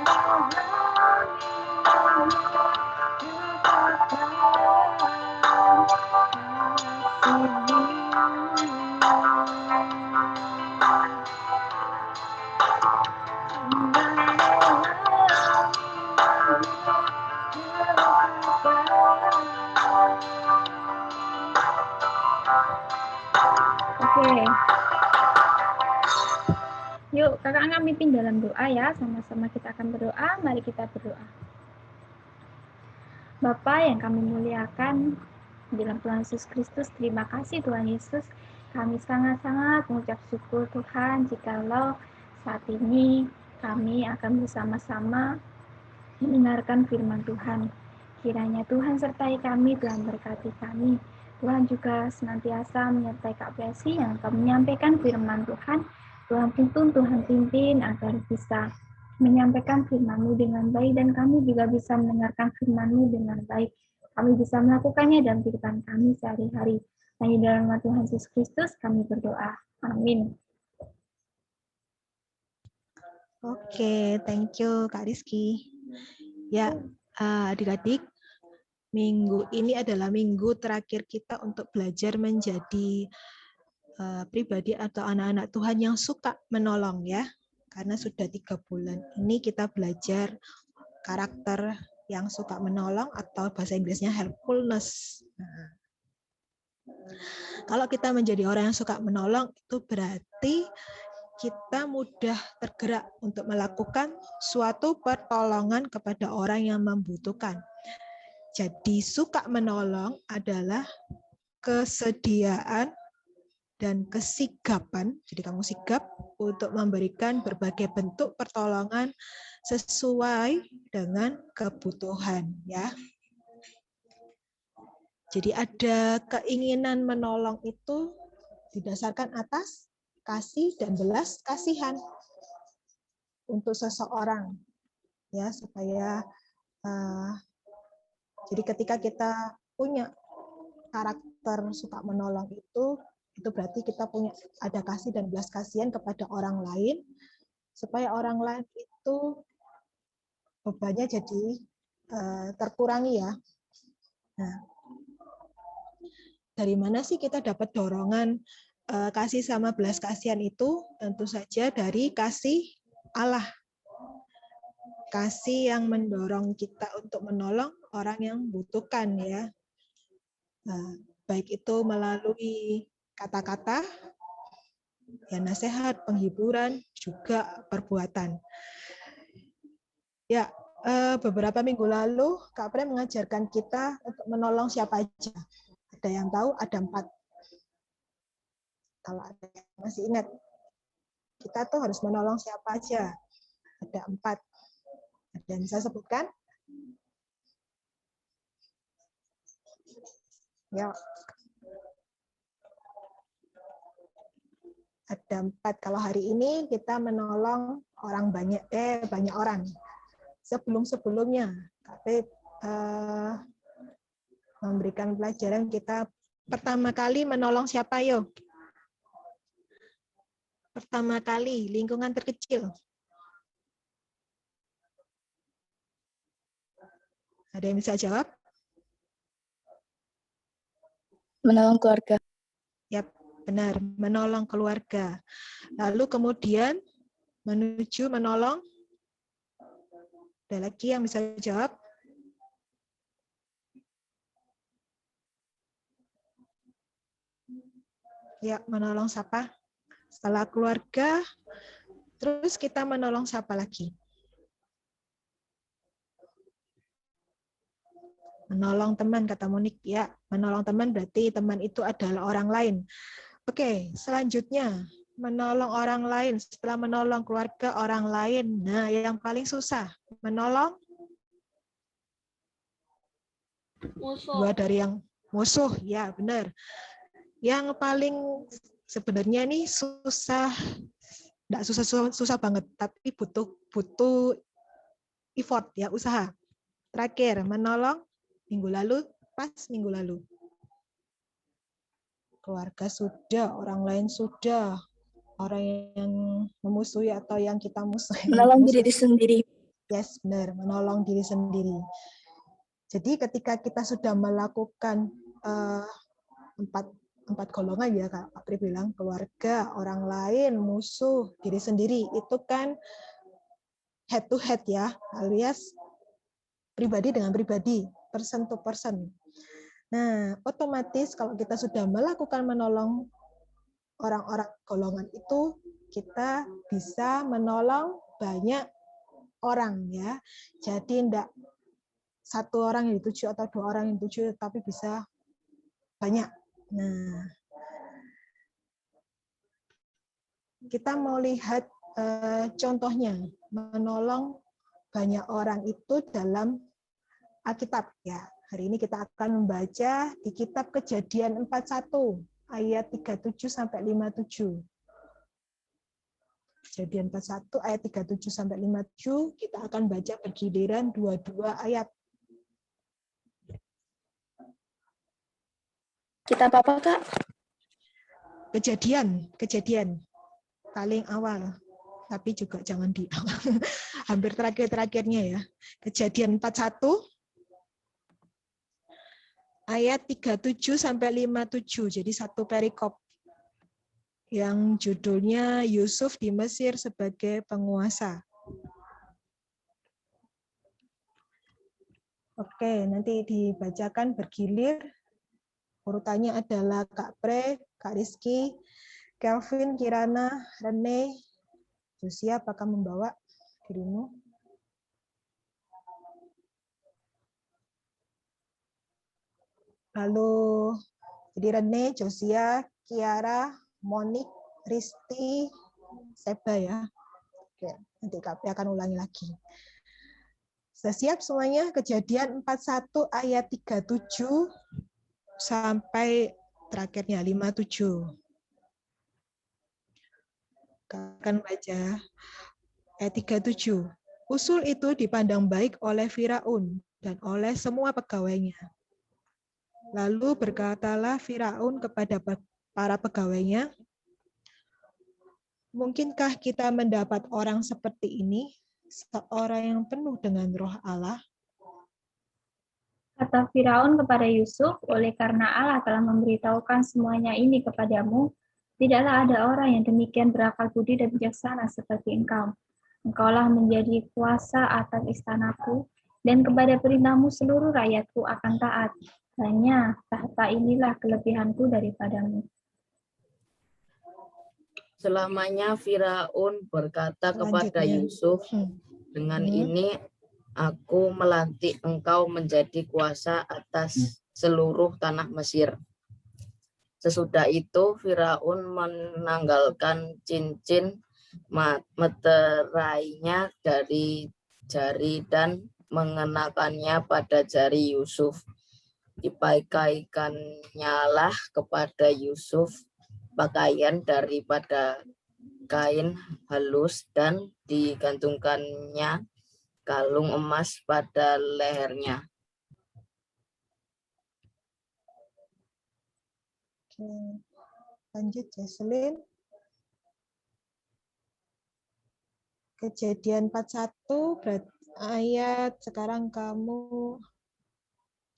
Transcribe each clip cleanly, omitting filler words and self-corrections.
Oke. Yuk, kakak akan mimpin dalam doa ya. Sama-sama kita akan berdoa. Mari kita berdoa. Bapa yang kami muliakan, dalam Tuhan Yesus Kristus, terima kasih Tuhan Yesus. Kami sangat-sangat mengucap syukur Tuhan jikalau saat ini kami akan bersama-sama mendengarkan firman Tuhan. Kiranya Tuhan sertai kami, Tuhan berkati kami. Tuhan juga senantiasa menyertai Kak Besi yang akan menyampaikan firman Tuhan. Tuhan tuntun, Tuhan pimpin agar bisa menyampaikan firman-Mu dengan baik dan kami juga bisa mendengarkan firman-Mu dengan baik. Kami bisa melakukannya dalam kehidupan kami sehari-hari. Hanya dalam nama Tuhan Yesus Kristus kami berdoa. Amin. Oke, thank you Kak Rizky. Ya, adik-adik, minggu ini adalah minggu terakhir kita untuk belajar menjadi pribadi atau anak-anak Tuhan yang suka menolong ya. Karena sudah 3 bulan ini kita belajar karakter yang suka menolong atau bahasa Inggrisnya helpfulness. Nah, kalau kita menjadi orang yang suka menolong itu berarti kita mudah tergerak untuk melakukan suatu pertolongan kepada orang yang membutuhkan. Jadi suka menolong adalah kesediaan dan kesigapan, jadi kamu sigap untuk memberikan berbagai bentuk pertolongan sesuai dengan kebutuhan ya. Jadi ada keinginan menolong itu didasarkan atas kasih dan belas kasihan untuk seseorang ya, supaya jadi ketika kita punya karakter suka menolong itu berarti kita punya ada kasih dan belas kasihan kepada orang lain, supaya orang lain itu bebannya jadi terkurangi ya. Nah, dari mana sih kita dapat dorongan kasih sama belas kasihan itu? Tentu saja dari kasih Allah. Kasih yang mendorong kita untuk menolong orang yang membutuhkan ya. Nah, baik itu melalui kata-kata, ya nasihat, penghiburan, juga perbuatan. Ya, beberapa minggu lalu Kak Pre mengajarkan kita untuk menolong siapa aja. Ada yang tahu, ada 4. Kalau ada yang masih ingat, kita tuh harus menolong siapa aja. Ada 4. Ada yang bisa sebutkan? Ya. Ada 4. Kalau hari ini kita menolong orang banyak orang. Sebelum-sebelumnya Kak memberikan pelajaran kita pertama kali menolong siapa yo? Pertama kali lingkungan terkecil. Ada yang bisa jawab? Menolong keluarga. Ya, benar, menolong keluarga. Lalu kemudian menuju menolong. Ada lagi yang bisa jawab? Ya, menolong siapa? Setelah keluarga, terus kita menolong siapa lagi? Menolong teman, kata Monik. Ya, menolong teman berarti teman itu adalah orang lain. Oke, selanjutnya menolong orang lain. Setelah menolong keluarga orang lain, nah yang paling susah menolong Musuh. dua dari yang musuh, ya benar. Yang paling sebenarnya ini susah, enggak susah banget, tapi butuh effort ya, usaha. Terakhir menolong minggu lalu. Keluarga sudah, orang lain sudah, orang yang memusuhi atau yang kita musuhi. Menolong diri sendiri. Yes, benar, menolong diri sendiri. Jadi ketika kita sudah melakukan empat golongan ya Kak Pri bilang, keluarga, orang lain, musuh, diri sendiri, itu kan head to head ya, alias pribadi dengan pribadi, person to person. Nah, otomatis kalau kita sudah melakukan menolong orang-orang golongan itu, kita bisa menolong banyak orang ya. Jadi tidak satu orang yang dituju atau dua orang yang dituju, tapi bisa banyak. Nah, kita mau lihat contohnya menolong banyak orang itu dalam Alkitab ya. Hari ini kita akan membaca di kitab Kejadian 41 ayat 37 sampai 57. Kejadian 41 ayat 37 sampai 57 kita akan baca bergiliran 22 ayat. Kitab apa, Kak? Kejadian paling awal. Tapi juga jangan di awal. Hampir terakhir-terakhirnya ya. Kejadian 41 ayat 37 sampai 57. Jadi satu perikop yang judulnya Yusuf di Mesir sebagai penguasa. Oke, nanti dibacakan bergilir. Urutannya adalah Kak Pre, Kak Rizky, Kelvin, Kirana, Rene, Josia, apakah membawa dirimu? Lalu, jadi Rene, Josia, Kiara, Monik, Risti, Seba ya. Oke, nanti KP akan ulangi lagi. Sudah siap semuanya? Kejadian 41 ayat 37 sampai terakhirnya 57. Akan baca ayat 37. Usul itu dipandang baik oleh Firaun dan oleh semua pegawainya. Lalu berkatalah Firaun kepada para pegawainya, mungkinkah kita mendapat orang seperti ini, seorang yang penuh dengan roh Allah? Kata Firaun kepada Yusuf, oleh karena Allah telah memberitahukan semuanya ini kepadamu, tidaklah ada orang yang demikian berakal budi dan bijaksana seperti engkau. Engkaulah menjadi kuasa atas istanaku, dan kepada perintahmu seluruh rakyatku akan taat. Hanya tahta inilah kelebihanku daripadamu. Selamanya Firaun berkata kepada Yusuf, dengan ini aku melantik engkau menjadi kuasa atas seluruh tanah Mesir. Sesudah itu Firaun menanggalkan cincin meterainya dari jari dan mengenakannya pada jari Yusuf. Dipakaikannya lah kepada Yusuf pakaian daripada kain halus dan digantungkannya kalung emas pada lehernya. Oke. Lanjut, Jesslyn. Kejadian 41 ayat sekarang kamu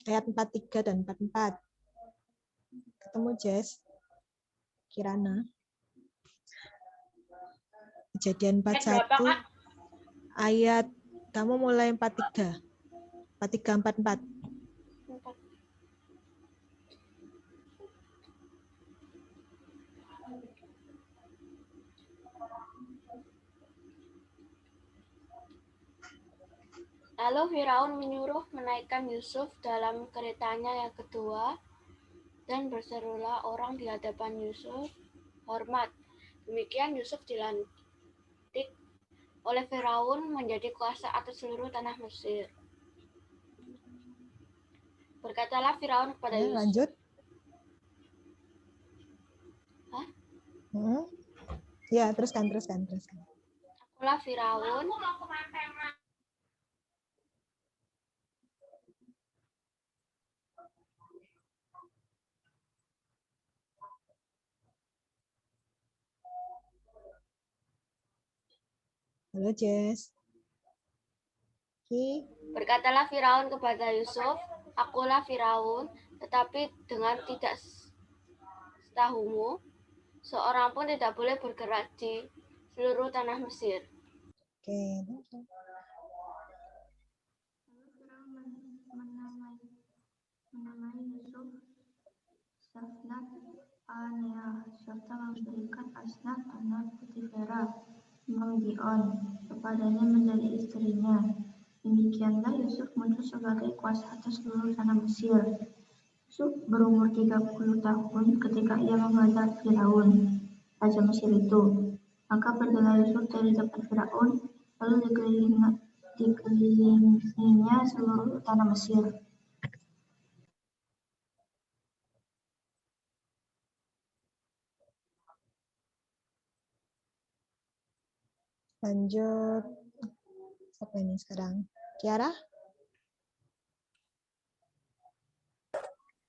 ayat 43 dan 44. Ketemu, Jess? Kirana. Kejadian 41 ayat kamu mulai 43. 43 44. Lalu Firaun menyuruh menaikkan Yusuf dalam keretanya yang kedua, dan berserulah orang di hadapan Yusuf, hormat. Demikian Yusuf dilantik oleh Firaun menjadi kuasa atas seluruh tanah Mesir. Berkatalah Firaun kepada Yusuf. Lanjut. Hah? Ya, teruskan. Akulah Firaun. Halo, Jess. Rizky. Berkatalah Firaun kepada Yusuf, "Akulah Firaun, tetapi dengan tidak setahumu, seorang pun tidak boleh bergerak di seluruh tanah Mesir." Oke. Menamai Yusuf Safnat Paneah serta memberikan Asnat anak Potifera Mengdion kepadanya menjadi istrinya. Demikianlah Yusuf muncul sebagai kuasa atas seluruh tanah Mesir. Yusuf berumur 30 tahun ketika ia menghadap Firaun, raja Mesir itu. Maka pergilah Yusuf dari depan Firaun, lalu dikelilinginya seluruh tanah Mesir. Lanjut. Siapa ini sekarang? Kiara?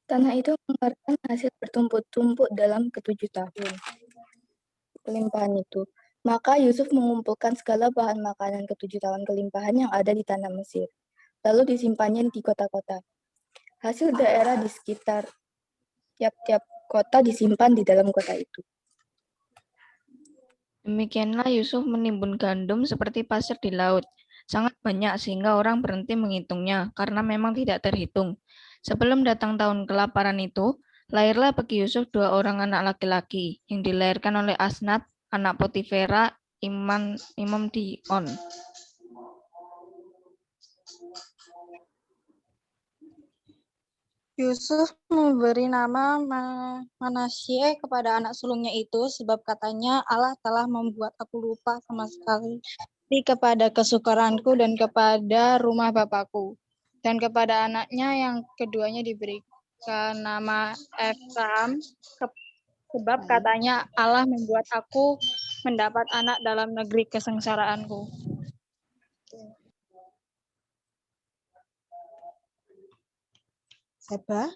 Tanah itu mengeluarkan hasil bertumpuk-tumpuk dalam ke-7 tahun kelimpahan itu. Maka Yusuf mengumpulkan segala bahan makanan ke-7 tahun kelimpahan yang ada di tanah Mesir, lalu disimpannya di kota-kota. Hasil daerah di sekitar tiap-tiap kota disimpan di dalam kota itu. Demikianlah Yusuf menimbun gandum seperti pasir di laut. Sangat banyak sehingga orang berhenti menghitungnya karena memang tidak terhitung. Sebelum datang tahun kelaparan itu, lahirlah bagi Yusuf 2 orang anak laki-laki yang dilahirkan oleh Asnat, anak Potifera, imam di On. Yusuf memberi nama Manasye kepada anak sulungnya itu sebab katanya Allah telah membuat aku lupa sama sekali kepada kesukaranku dan kepada rumah bapakku. Dan kepada anaknya yang keduanya diberikan nama Efraim sebab katanya Allah membuat aku mendapat anak dalam negeri kesengsaraanku. Seba?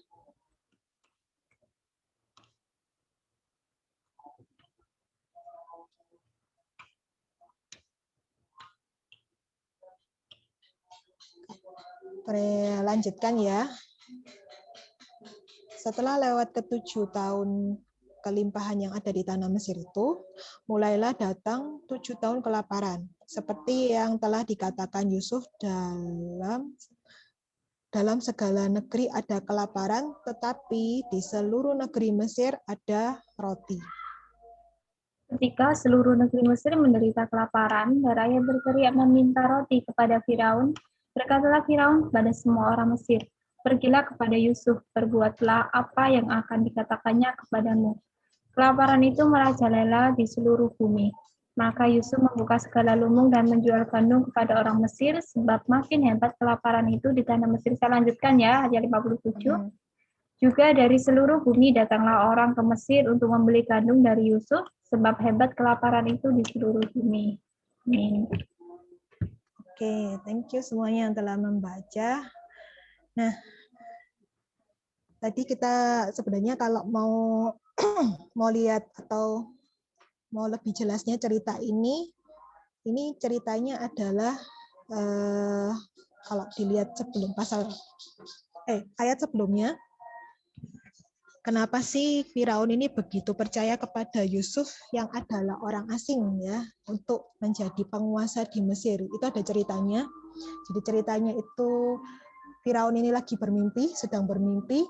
Lanjutkan ya. Setelah lewat ke-7 tahun kelimpahan yang ada di tanah Mesir itu, mulailah datang 7 tahun kelaparan. Seperti yang telah dikatakan Yusuf dalam segala negeri ada kelaparan, tetapi di seluruh negeri Mesir ada roti. Ketika seluruh negeri Mesir menderita kelaparan, Rakyat berteriak meminta roti kepada Firaun. Berkatalah Firaun kepada semua orang Mesir, "Pergilah kepada Yusuf, perbuatlah apa yang akan dikatakannya kepadamu." Kelaparan itu merajalela di seluruh bumi. Maka Yusuf membuka segala lumbung dan menjual gandum kepada orang Mesir, sebab makin hebat kelaparan itu di tanah Mesir. Saya lanjutkan ya, ayat 57. Juga dari seluruh bumi datanglah orang ke Mesir untuk membeli gandum dari Yusuf, sebab hebat kelaparan itu di seluruh bumi. Amin. Oke, thank you semuanya yang telah membaca. Nah, tadi kita sebenarnya kalau mau lihat atau mau lebih jelasnya cerita ini ceritanya adalah kalau dilihat sebelum ayat sebelumnya, kenapa sih Firaun ini begitu percaya kepada Yusuf yang adalah orang asing ya untuk menjadi penguasa di Mesir? Itu ada ceritanya. Jadi ceritanya itu Firaun ini lagi bermimpi, sedang bermimpi.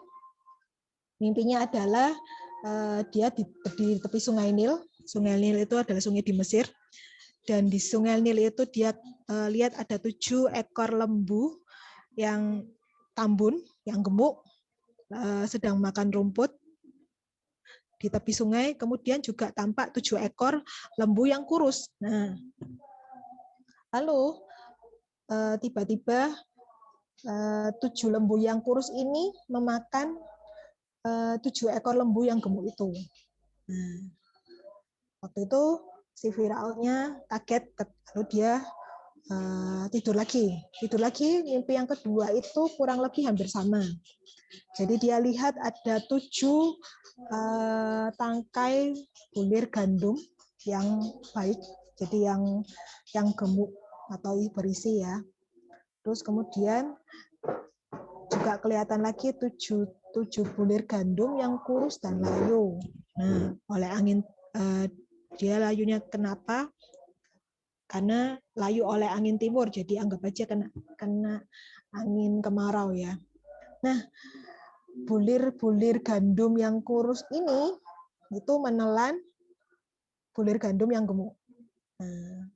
Mimpinya adalah dia di tepi Sungai Nil. Sungai Nil itu adalah sungai di Mesir. Dan di Sungai Nil itu dia lihat ada 7 ekor lembu yang tambun, yang gemuk, sedang makan rumput di tepi sungai. Kemudian juga tampak 7 ekor lembu yang kurus. Nah, lalu tiba-tiba 7 lembu yang kurus ini memakan 7 ekor lembu yang gemuk itu. Nah, waktu itu si Firaunnya kaget, lalu dia tidur lagi. Mimpi yang kedua itu kurang lebih hampir sama. Jadi dia lihat ada 7 tangkai bulir gandum yang baik, jadi yang gemuk atau berisi ya. Terus kemudian juga kelihatan lagi 7 bulir gandum yang kurus dan layu. Nah, oleh angin dia layunya kenapa? Karena layu oleh angin timur, jadi anggap aja kena angin kemarau ya. Nah, bulir-bulir gandum yang kurus ini itu menelan bulir gandum yang gemuk. Nah,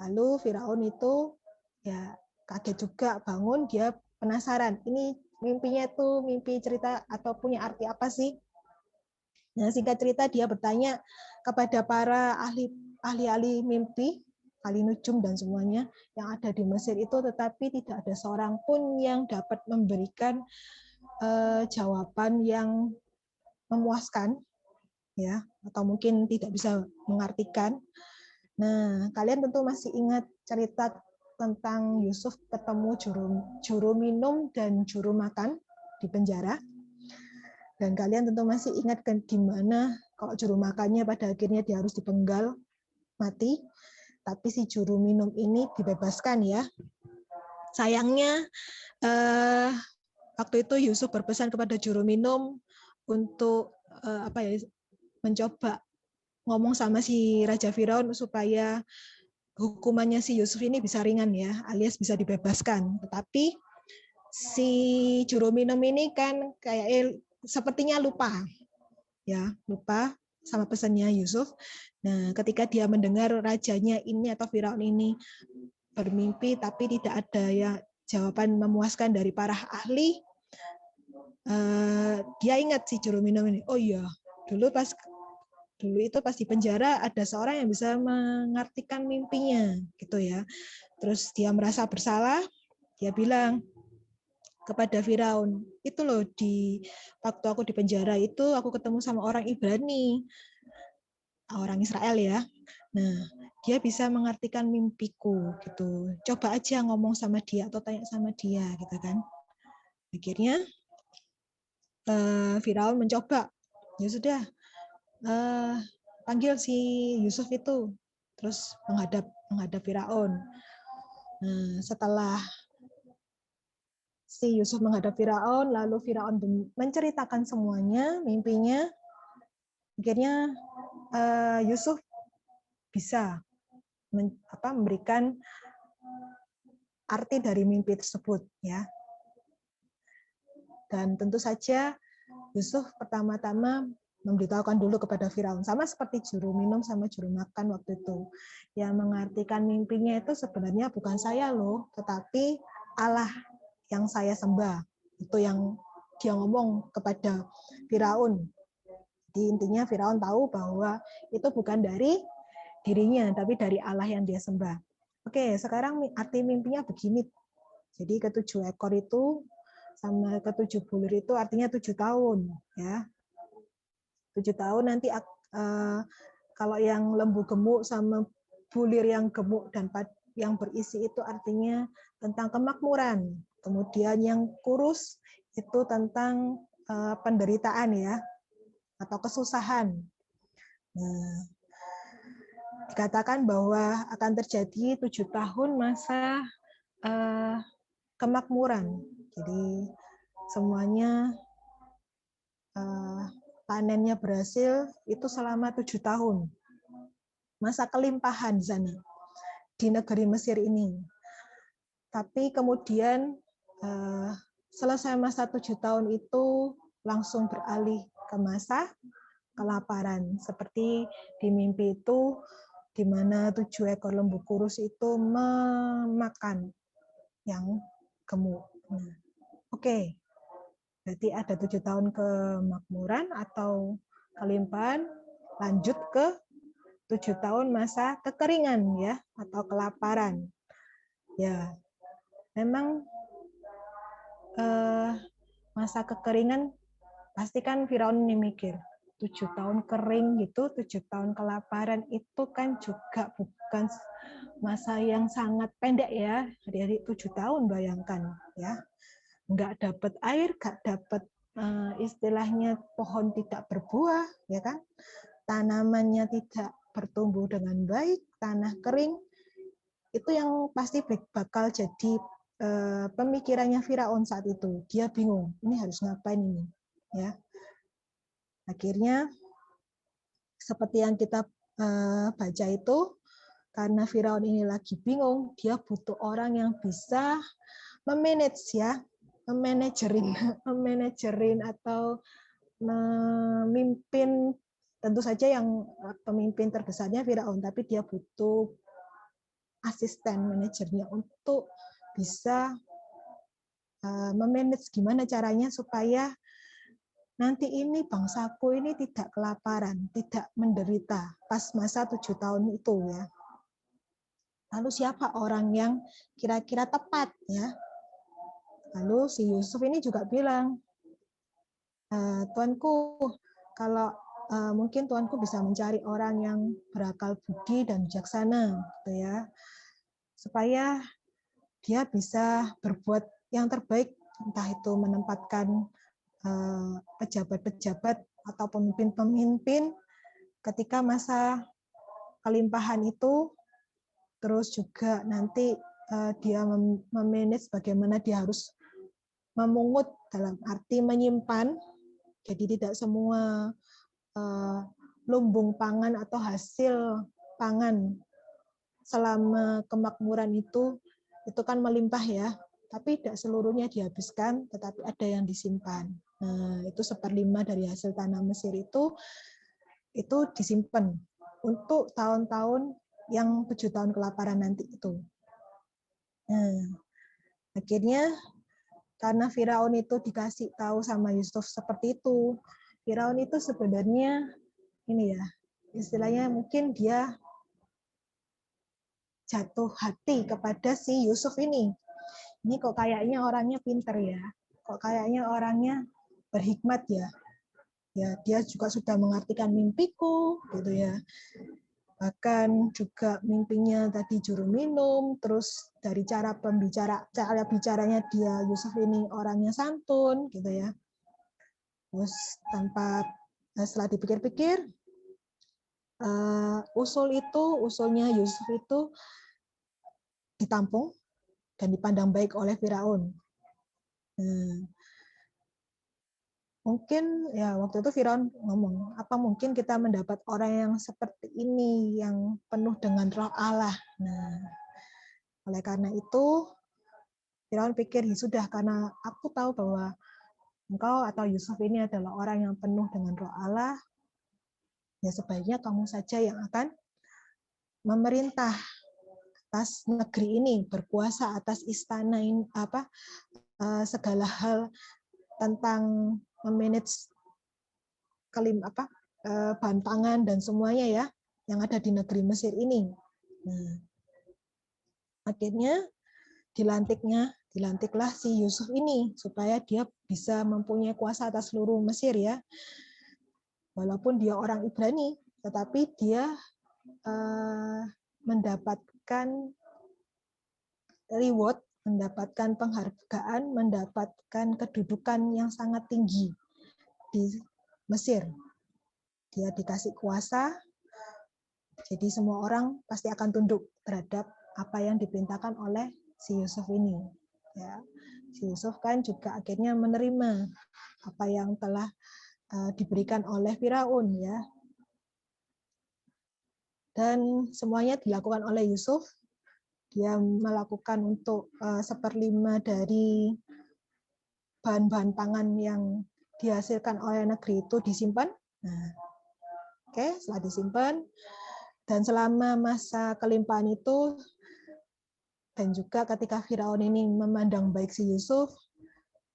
lalu Firaun itu ya kaget juga, bangun, dia penasaran, ini mimpinya itu mimpi cerita atau punya arti apa sih? Nah, singkat cerita dia bertanya kepada para ahli mimpi, ahli nujum dan semuanya yang ada di Mesir itu, tetapi tidak ada seorang pun yang dapat memberikan jawaban yang memuaskan, ya, atau mungkin tidak bisa mengartikan. Nah, kalian tentu masih ingat cerita tentang Yusuf ketemu juru minum dan juru makan di penjara. Dan kalian tentu masih ingat kan gimana kalau juru makannya pada akhirnya dia harus dipenggal mati, tapi si juru minum ini dibebaskan ya. Sayangnya waktu itu Yusuf berpesan kepada juru minum untuk mencoba ngomong sama si Raja Firaun supaya hukumannya si Yusuf ini bisa ringan ya, alias bisa dibebaskan. Tetapi si juru minum ini kan kayak sepertinya lupa sama pesannya Yusuf. Nah, ketika dia mendengar rajanya ini atau Firaun ini bermimpi tapi tidak ada ya jawaban memuaskan dari para ahli, dia ingat si juru minum ini. Oh iya, dulu itu pas di penjara ada seorang yang bisa mengartikan mimpinya gitu ya. Terus dia merasa bersalah, dia bilang kepada Firaun, itu loh waktu aku di penjara itu aku ketemu sama orang Ibrani, orang Israel ya. Nah, dia bisa mengartikan mimpiku gitu. Coba aja ngomong sama dia atau tanya sama dia gitu kan. Akhirnya Firaun mencoba. Ya sudah, panggil si Yusuf itu, terus menghadap Firaun. Nah, setelah si Yusuf menghadap Firaun, lalu Firaun menceritakan semuanya, mimpinya. Akhirnya Yusuf bisa memberikan arti dari mimpi tersebut, ya. Dan tentu saja Yusuf pertama-tama memberitahukan dulu kepada Firaun, sama seperti juru minum sama juru makan waktu itu. Yang mengartikan mimpinya itu sebenarnya bukan saya loh, tetapi Allah yang saya sembah. Itu yang dia ngomong kepada Firaun. Jadi intinya Firaun tahu bahwa itu bukan dari dirinya, tapi dari Allah yang dia sembah. Oke, sekarang arti mimpinya begini. Jadi ke-7 ekor itu sama ke-7 bulir itu artinya 7 tahun. Ya. 7 tahun nanti kalau yang lembu gemuk sama bulir yang gemuk dan yang berisi itu artinya tentang kemakmuran. Kemudian yang kurus itu tentang penderitaan ya, atau kesusahan. Nah, dikatakan bahwa akan terjadi 7 tahun masa kemakmuran. Jadi semuanya panennya berhasil itu selama 7 tahun. Masa kelimpahan di sana, di negeri Mesir ini. Tapi kemudian selesai masa 7 tahun itu langsung beralih ke masa kelaparan. Seperti di mimpi itu, di mana 7 ekor lembu kurus itu memakan yang gemuk. Nah, oke. Berarti ada 7 tahun kemakmuran atau kelimpahan, lanjut ke 7 tahun masa kekeringan ya, atau kelaparan. Ya, memang masa kekeringan pasti kan Firaun ini mikir 7 tahun kering gitu, 7 tahun kelaparan itu kan juga bukan masa yang sangat pendek ya, dari 7 tahun bayangkan ya, nggak dapat air, nggak dapat istilahnya pohon tidak berbuah ya kan, tanamannya tidak bertumbuh dengan baik, tanah kering, itu yang pasti bakal jadi pemikirannya Firaun saat itu. Dia bingung, ini harus ngapain ini, ya. Akhirnya seperti yang kita baca itu, karena Firaun ini lagi bingung, dia butuh orang yang bisa memanage ya, memanajerin atau memimpin. Tentu saja yang pemimpin terbesarnya Firaun, tapi dia butuh asisten manajernya untuk bisa memanage gimana caranya supaya nanti ini bangsaku ini tidak kelaparan, tidak menderita pas masa 7 tahun itu ya. Lalu siapa orang yang kira-kira tepat ya? Lalu si Yusuf ini juga bilang, Tuanku, kalau mungkin Tuanku bisa mencari orang yang berakal budi dan bijaksana, gitu ya, supaya dia bisa berbuat yang terbaik, entah itu menempatkan pejabat-pejabat atau pemimpin-pemimpin ketika masa kelimpahan itu, terus juga nanti dia memanage bagaimana dia harus memungut dalam arti menyimpan, jadi tidak semua lumbung pangan atau hasil pangan selama kemakmuran itu kan melimpah ya, tapi tidak seluruhnya dihabiskan, tetapi ada yang disimpan. Nah, itu 1/5 dari hasil tanah Mesir itu disimpan untuk tahun-tahun yang 7 tahun kelaparan nanti itu. Nah, akhirnya karena Firaun itu dikasih tahu sama Yusuf seperti itu, Firaun itu sebenarnya ini ya, istilahnya mungkin dia jatuh hati kepada si Yusuf ini. Ini kok kayaknya orangnya pinter ya, kok kayaknya orangnya berhikmat ya. Ya, dia juga sudah mengartikan mimpiku, gitu ya. Bahkan juga mimpinya tadi juru minum, terus dari cara bicaranya dia Yusuf ini orangnya santun, gitu ya. Terus setelah dipikir-pikir, usulnya Yusuf itu ditampung dan dipandang baik oleh Firaun. Mungkin ya waktu itu Firaun ngomong, apa mungkin kita mendapat orang yang seperti ini, yang penuh dengan roh Allah. Nah, oleh karena itu Firaun pikir, ya sudah, karena aku tahu bahwa engkau atau Yusuf ini adalah orang yang penuh dengan roh Allah, ya sebaiknya kamu saja yang akan memerintah atas negeri ini, berkuasa atas istana ini, segala hal tentang memanage bahan pangan dan semuanya ya yang ada di negeri Mesir ini. Nah, akhirnya dilantiklah si Yusuf ini supaya dia bisa mempunyai kuasa atas seluruh Mesir ya. Walaupun dia orang Ibrani, tetapi dia mendapatkan reward, mendapatkan penghargaan, mendapatkan kedudukan yang sangat tinggi di Mesir. Dia dikasih kuasa, jadi semua orang pasti akan tunduk terhadap apa yang diperintahkan oleh si Yusuf ini. Ya, si Yusuf kan juga akhirnya menerima apa yang telah diberikan oleh Firaun ya. Dan semuanya dilakukan oleh Yusuf. Dia melakukan untuk 1/5 dari bahan-bahan pangan yang dihasilkan oleh negeri itu disimpan. Nah, oke, setelah disimpan dan selama masa kelimpahan itu, dan juga ketika Firaun ini memandang baik si Yusuf,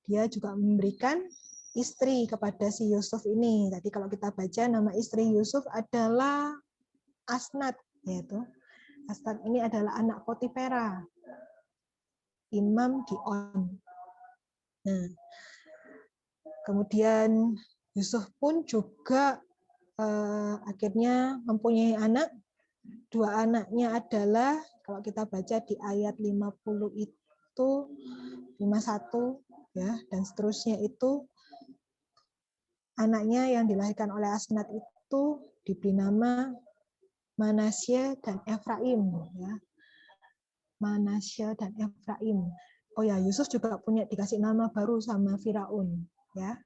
dia juga memberikan istri kepada si Yusuf ini. Tadi kalau kita baca nama istri Yusuf adalah Asnat, yaitu Asnat ini adalah anak Potifera, imam di On. Nah, kemudian Yusuf pun juga akhirnya mempunyai anak. 2 anaknya adalah, kalau kita baca di ayat 50 itu, 51 ya, dan seterusnya itu, anaknya yang dilahirkan oleh Asnat itu diberi nama Manasye dan Efraim ya. Manasye dan Efraim. oh ya, Yusuf juga punya dikasih nama baru sama Firaun, ya.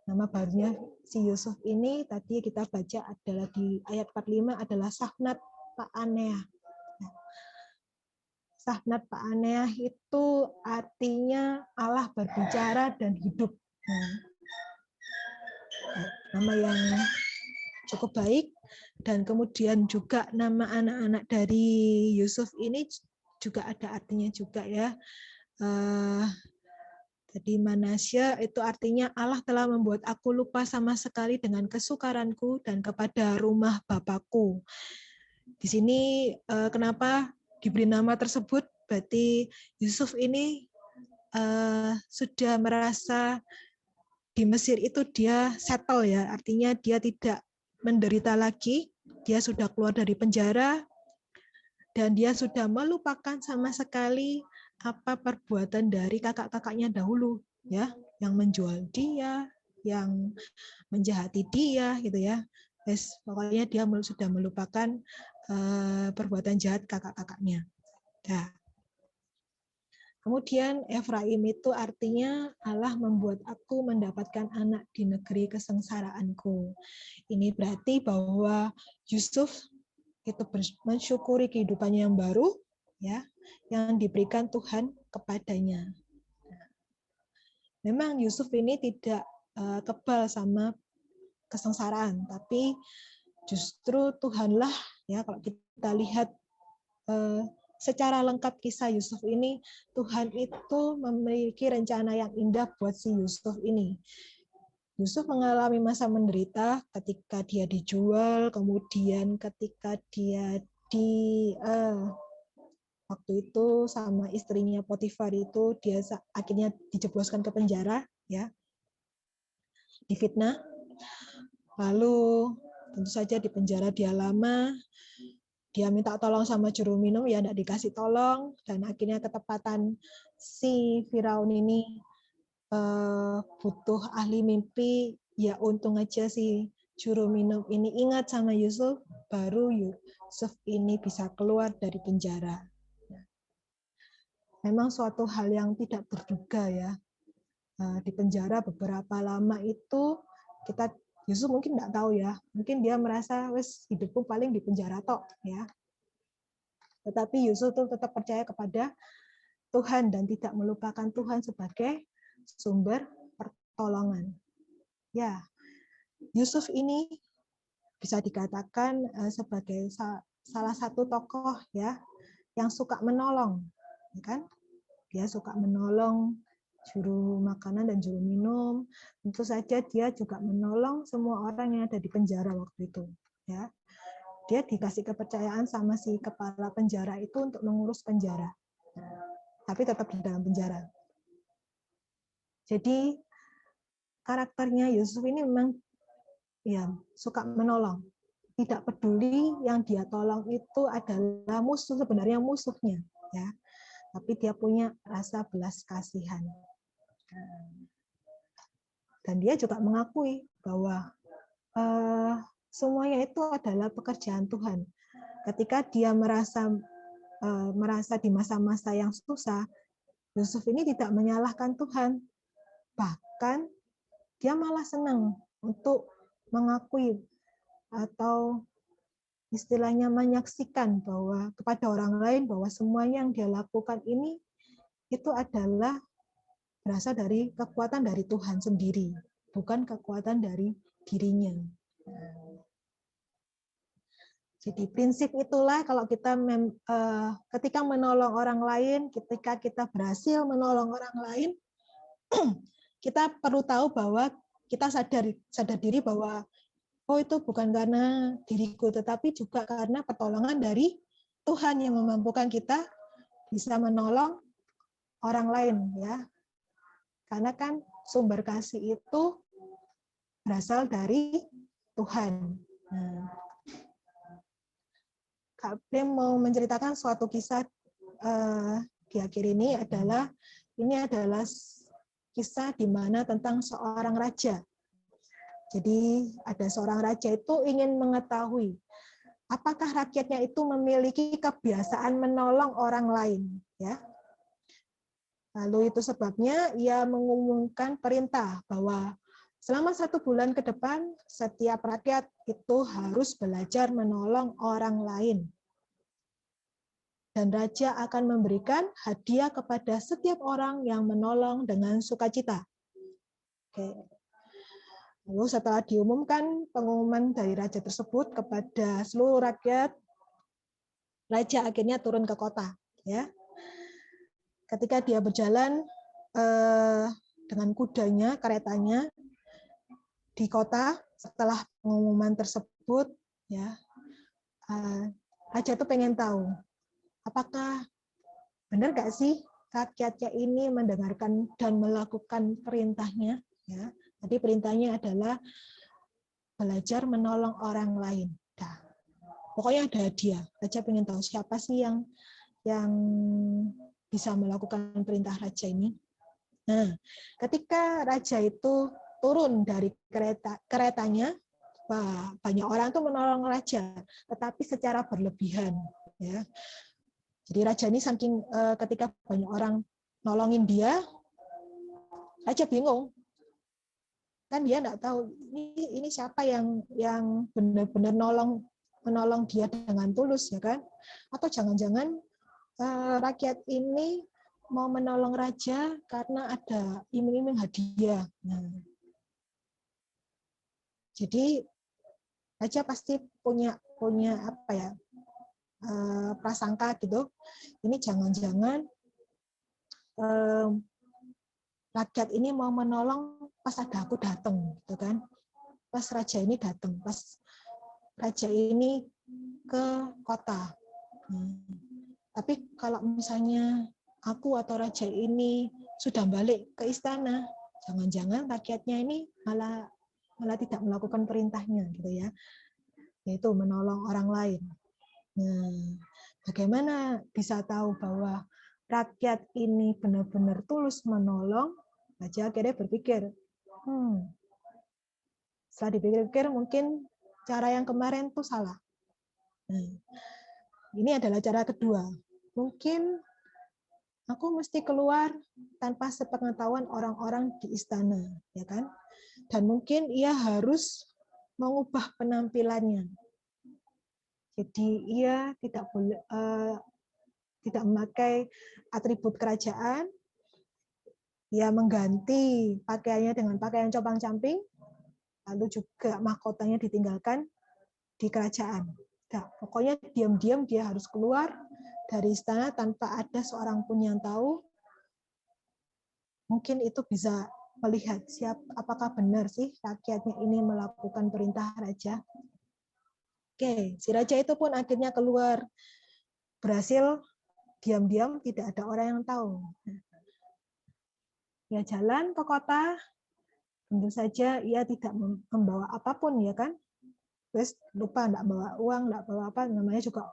Nama barunya si Yusuf ini tadi kita baca adalah di ayat 45 adalah Safnat Paaneah. Safnat Paaneah itu artinya Allah berbicara dan hidup. Nama yang cukup baik. Dan kemudian juga nama anak-anak dari Yusuf ini juga ada artinya juga ya. Jadi Manasya itu artinya Allah telah membuat aku lupa sama sekali dengan kesukaranku dan kepada rumah Bapakku. Di sini kenapa diberi nama tersebut? Berarti Yusuf ini sudah merasa di Mesir itu dia settle ya, artinya dia tidak menderita lagi, dia sudah keluar dari penjara dan dia sudah melupakan sama sekali apa perbuatan dari kakak-kakaknya dahulu ya, yang menjual dia, yang menjahati dia gitu ya. Pokoknya dia sudah melupakan perbuatan jahat kakak-kakaknya. Nah, kemudian Efraim itu artinya Allah membuat aku mendapatkan anak di negeri kesengsaraanku. Ini berarti bahwa Yusuf itu mensyukuri kehidupannya yang baru, ya, yang diberikan Tuhan kepadanya. Memang Yusuf ini tidak kebal sama kesengsaraan, tapi justru Tuhanlah, ya, kalau kita lihat secara lengkap kisah Yusuf ini, Tuhan itu memiliki rencana yang indah buat si Yusuf ini. Yusuf mengalami masa menderita ketika dia dijual, kemudian ketika dia waktu itu sama istrinya Potifar itu dia akhirnya dijebloskan ke penjara, ya, difitnah. Lalu tentu saja di penjara dia lama. Dia minta tolong sama juru minum, ya tidak dikasih tolong, dan akhirnya ketepatan si Firaun ini butuh ahli mimpi, ya untung aja si juru minum ini ingat sama Yusuf, baru Yusuf ini bisa keluar dari penjara. Memang suatu hal yang tidak terduga ya, di penjara beberapa lama itu Yusuf mungkin tidak tahu ya, mungkin dia merasa wes hidupku paling di penjara tok ya. Tetapi Yusuf tuh tetap percaya kepada Tuhan dan tidak melupakan Tuhan sebagai sumber pertolongan. Ya, Yusuf ini bisa dikatakan sebagai salah satu tokoh ya yang suka menolong, ya kan? Dia suka menolong juru makanan dan juru minum. Tentu saja dia juga menolong semua orang yang ada di penjara waktu itu, ya. Dia dikasih kepercayaan sama si kepala penjara itu untuk mengurus penjara, tapi tetap di dalam penjara. Jadi karakternya Yusuf ini memang ya suka menolong, tidak peduli yang dia tolong itu adalah musuh, sebenarnya musuhnya, ya. Tapi dia punya rasa belas kasihan. Dan dia juga mengakui bahwa semuanya itu adalah pekerjaan Tuhan. Ketika dia merasa di masa-masa yang susah, Yusuf ini tidak menyalahkan Tuhan. Bahkan dia malah senang untuk mengakui atau istilahnya menyaksikan bahwa kepada orang lain bahwa semuanya yang dia lakukan ini itu adalah berasal dari kekuatan dari Tuhan sendiri, bukan kekuatan dari dirinya. Jadi prinsip itulah kalau kita ketika menolong orang lain, ketika kita berhasil menolong orang lain, kita perlu tahu bahwa kita sadar diri bahwa oh itu bukan karena diriku, tetapi juga karena pertolongan dari Tuhan yang memampukan kita bisa menolong orang lain, ya. Karena kan sumber kasih itu berasal dari Tuhan. Kak Prim mau menceritakan suatu kisah di akhir ini adalah kisah di mana tentang seorang raja. Jadi ada seorang raja itu ingin mengetahui apakah rakyatnya itu memiliki kebiasaan menolong orang lain, ya. Lalu itu sebabnya ia mengumumkan perintah bahwa selama 1 bulan ke depan, setiap rakyat itu harus belajar menolong orang lain. Dan raja akan memberikan hadiah kepada setiap orang yang menolong dengan sukacita. Oke. Lalu setelah diumumkan pengumuman dari raja tersebut kepada seluruh rakyat, raja akhirnya turun ke kota. Ya. Ketika dia berjalan dengan kudanya, keretanya di kota, setelah pengumuman tersebut, ya, raja itu pengen tahu, apakah benar nggak sih rakyatnya ini mendengarkan dan melakukan perintahnya? Ya, jadi perintahnya adalah belajar menolong orang lain. Nah, pokoknya ada hadiah. Raja pengen tahu siapa sih yang bisa melakukan perintah raja ini. Nah, ketika raja itu turun dari keretanya, wah, banyak orang tuh menolong raja, tetapi secara berlebihan. Ya. Jadi raja ini saking ketika banyak orang nolongin dia, raja bingung. Kan dia nggak tahu ini siapa yang benar-benar menolong dia dengan tulus, ya kan? Atau jangan-jangan rakyat ini mau menolong raja karena ada iming-iming hadiah. Nah, jadi raja pasti punya apa ya, prasangka gitu. Ini jangan-jangan rakyat ini mau menolong pas ada aku datang, gitu kan? Pas raja ini datang, pas raja ini ke kota. Tapi kalau misalnya aku atau raja ini sudah balik ke istana, jangan-jangan rakyatnya ini malah tidak melakukan perintahnya, gitu ya, yaitu menolong orang lain. Nah, bagaimana bisa tahu bahwa rakyat ini benar-benar tulus menolong? Raja akhirnya berpikir, setelah dipikir-pikir mungkin cara yang kemarin tuh salah. Nah, ini adalah cara kedua. Mungkin aku mesti keluar tanpa sepengetahuan orang-orang di istana, ya kan? Dan mungkin ia harus mengubah penampilannya. Jadi ia tidak boleh tidak memakai atribut kerajaan. Ia mengganti pakaiannya dengan pakaian compang-camping, lalu juga mahkotanya ditinggalkan di kerajaan. Nah, pokoknya diam-diam dia harus keluar dari istana tanpa ada seorang pun yang tahu. Mungkin itu bisa melihat apakah benar sih rakyatnya ini melakukan perintah raja. Oke, si raja itu pun akhirnya keluar, berhasil diam-diam, tidak ada orang yang tahu. Ia jalan ke kota, tentu saja ia tidak membawa apapun, ya kan? Terus lupa, enggak bawa uang, enggak bawa apa, namanya juga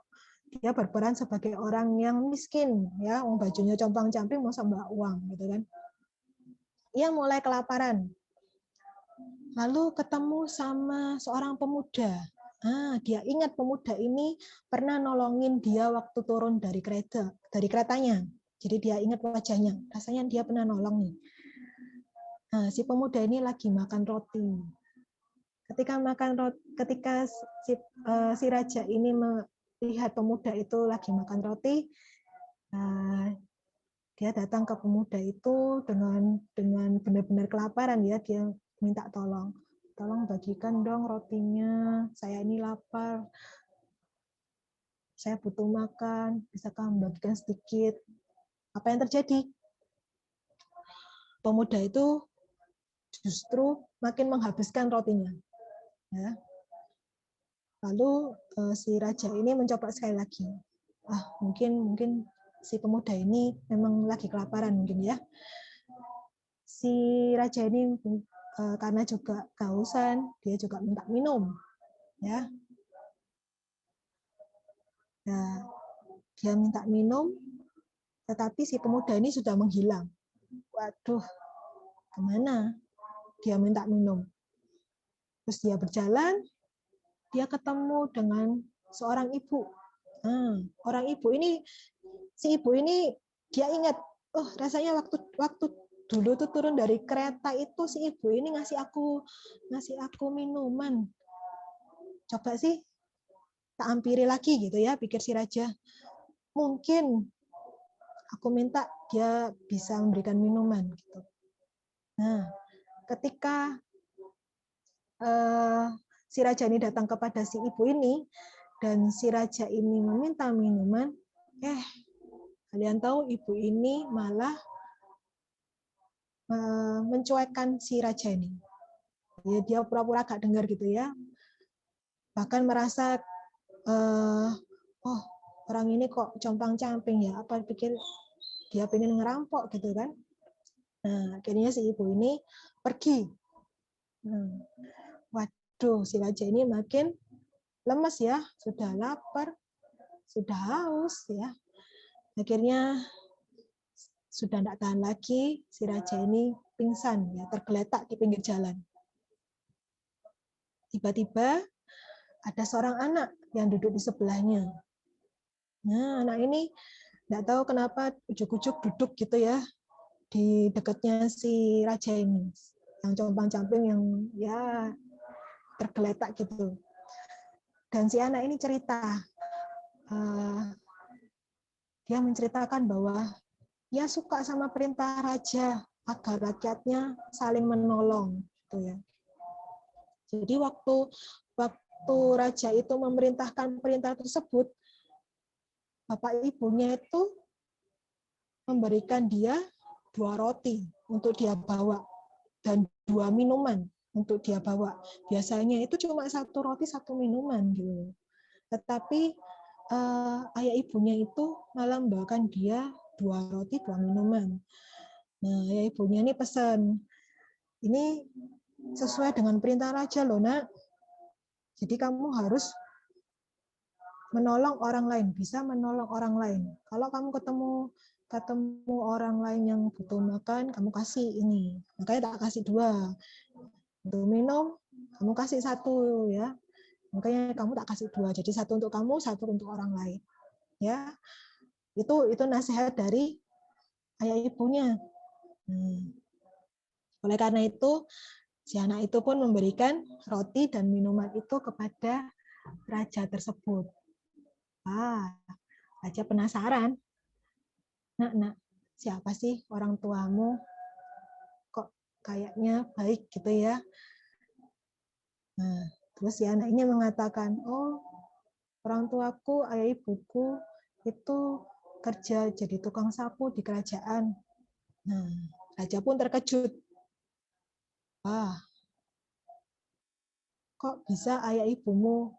dia berperan sebagai orang yang miskin, ya, bajunya compang-camping masa bawa uang, gitu kan? Ia mulai kelaparan. Lalu ketemu sama seorang pemuda. Dia ingat pemuda ini pernah nolongin dia waktu turun dari keretanya. Jadi dia ingat wajahnya. Rasanya dia pernah nolong nih. Nah, si pemuda ini lagi makan roti. Ketika si raja ini melihat pemuda itu lagi makan roti, dia datang ke pemuda itu dengan benar-benar kelaparan, ya. Dia minta tolong bagikan dong rotinya, saya ini lapar, saya butuh makan, bisakah membagikan sedikit? Apa yang terjadi? Pemuda itu justru makin menghabiskan rotinya. Ya. Lalu si raja ini mencoba sekali lagi. Mungkin si pemuda ini memang lagi kelaparan mungkin, ya. Si raja ini karena juga kehausan, dia juga minta minum, ya. Nah, dia minta minum, tetapi si pemuda ini sudah menghilang. Waduh, kemana? Dia minta minum. Terus dia berjalan, dia ketemu dengan seorang ibu. Orang ibu ini, si ibu ini dia ingat oh rasanya waktu dulu tuh turun dari kereta itu si ibu ini ngasih aku minuman. Coba sih tak hampiri lagi gitu ya, pikir si raja. Mungkin aku minta dia bisa memberikan minuman gitu. Nah, ketika si raja ini datang kepada si ibu ini dan si raja ini meminta minuman, kalian tahu ibu ini malah mencuekkan si raja ini. Ya, dia pura-pura gak dengar gitu ya. Bahkan merasa oh orang ini kok compang-camping ya, apa pikir dia pengen ngerampok gitu kan. Nah, akhirnya si ibu ini pergi. Waduh, si raja ini makin lemes ya, sudah lapar, sudah haus ya. Akhirnya sudah tidak tahan lagi, si raja ini pingsan ya, tergeletak di pinggir jalan. Tiba-tiba ada seorang anak yang duduk di sebelahnya. Nah, anak ini tidak tahu kenapa ujuk-ujuk duduk gitu ya di dekatnya si raja ini, yang compang-camping, yang ya tergeletak gitu. Dan si anak ini cerita, dia menceritakan bahwa dia suka sama perintah raja agar rakyatnya saling menolong, gitu ya. Jadi waktu raja itu memerintahkan perintah tersebut, bapak ibunya itu memberikan dia 2 roti untuk dia bawa dan 2 minuman untuk dia bawa. Biasanya itu cuma 1 roti 1 minuman gitu. Tetapi ayah ibunya itu malah membawakan dia 2 roti 2 minuman. Nah, ayah ibunya ini pesan, ini sesuai dengan perintah raja loh nak. Jadi kamu harus menolong orang lain, bisa menolong orang lain. Kalau kamu ketemu orang lain yang butuh makan, kamu kasih ini. Makanya tak kasih 2. Untuk minum, kamu kasih 1 ya. Makanya kamu tak kasih 2. Jadi 1 untuk kamu, 1 untuk orang lain. Ya. Itu nasihat dari ayah ibunya. Oleh karena itu, si anak itu pun memberikan roti dan minuman itu kepada raja tersebut. Raja penasaran. Nak, siapa sih orang tuamu? Kok kayaknya baik gitu ya? Nah, terus si anak ini mengatakan, oh orang tuaku, ayah ibuku itu kerja jadi tukang sapu di kerajaan. Nah, raja pun terkejut. Kok bisa ayah ibumu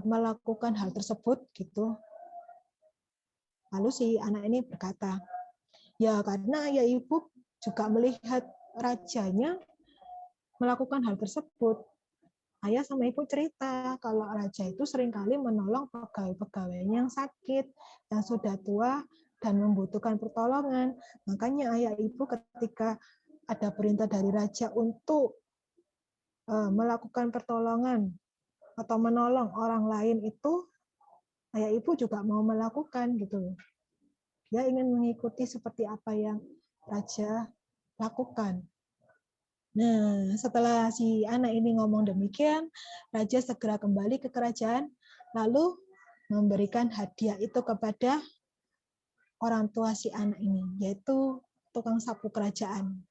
melakukan hal tersebut gitu? Lalu si anak ini berkata, ya karena ayah ibu juga melihat rajanya melakukan hal tersebut. Ayah sama ibu cerita kalau raja itu seringkali menolong pegawai-pegawainya yang sakit, yang sudah tua dan membutuhkan pertolongan. Makanya ayah ibu ketika ada perintah dari raja untuk melakukan pertolongan atau menolong orang lain itu, ayah ibu juga mau melakukan gitu. Dia ingin mengikuti seperti apa yang raja lakukan. Nah, setelah si anak ini ngomong demikian, raja segera kembali ke kerajaan, lalu memberikan hadiah itu kepada orang tua si anak ini, yaitu tukang sapu kerajaan.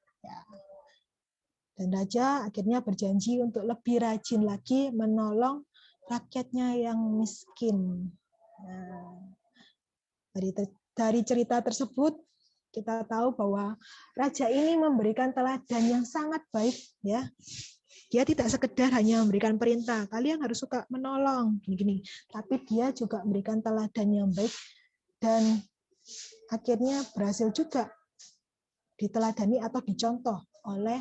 Dan raja akhirnya berjanji untuk lebih rajin lagi menolong rakyatnya yang miskin. Nah, dari cerita tersebut, kita tahu bahwa raja ini memberikan teladan yang sangat baik, ya. Dia tidak sekedar hanya memberikan perintah, kalian harus suka menolong, gini-gini. Tapi dia juga memberikan teladan yang baik dan akhirnya berhasil juga diteladani atau dicontoh oleh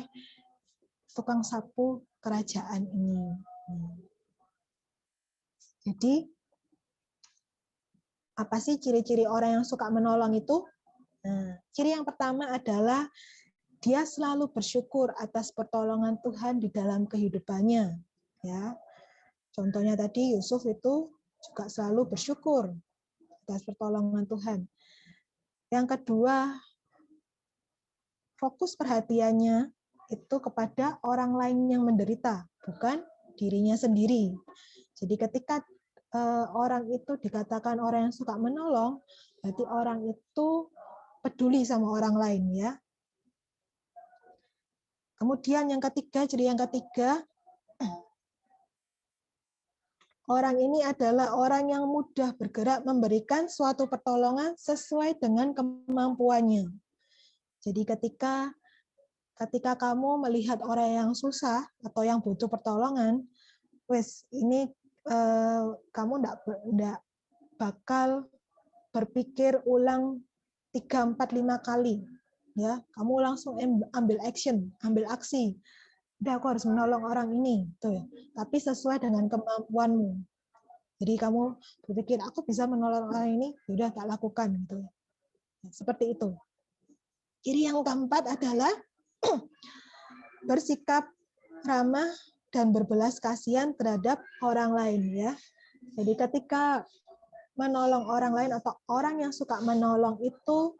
tukang sapu kerajaan ini. Jadi, apa sih ciri-ciri orang yang suka menolong itu? Nah, ciri yang pertama adalah dia selalu bersyukur atas pertolongan Tuhan di dalam kehidupannya. Ya, contohnya tadi Yusuf itu juga selalu bersyukur atas pertolongan Tuhan. Yang kedua, fokus perhatiannya itu kepada orang lain yang menderita, bukan dirinya sendiri. Jadi ketika orang itu dikatakan orang yang suka menolong, berarti orang itu peduli sama orang lain, ya. Kemudian yang ketiga, ciri yang ketiga, orang ini adalah orang yang mudah bergerak memberikan suatu pertolongan sesuai dengan kemampuannya. Jadi ketika kamu melihat orang yang susah atau yang butuh pertolongan, ini kamu enggak bakal berpikir ulang 3, 4, 5 kali. Ya, kamu langsung ambil aksi. Udah, aku harus menolong orang ini, tuh. Tapi sesuai dengan kemampuanmu. Jadi kamu berpikir aku bisa menolong orang ini, udah tak lakukan, gitu. Seperti itu. Ciri yang keempat adalah bersikap ramah dan berbelas kasihan terhadap orang lain, ya. Jadi ketika menolong orang lain atau orang yang suka menolong itu,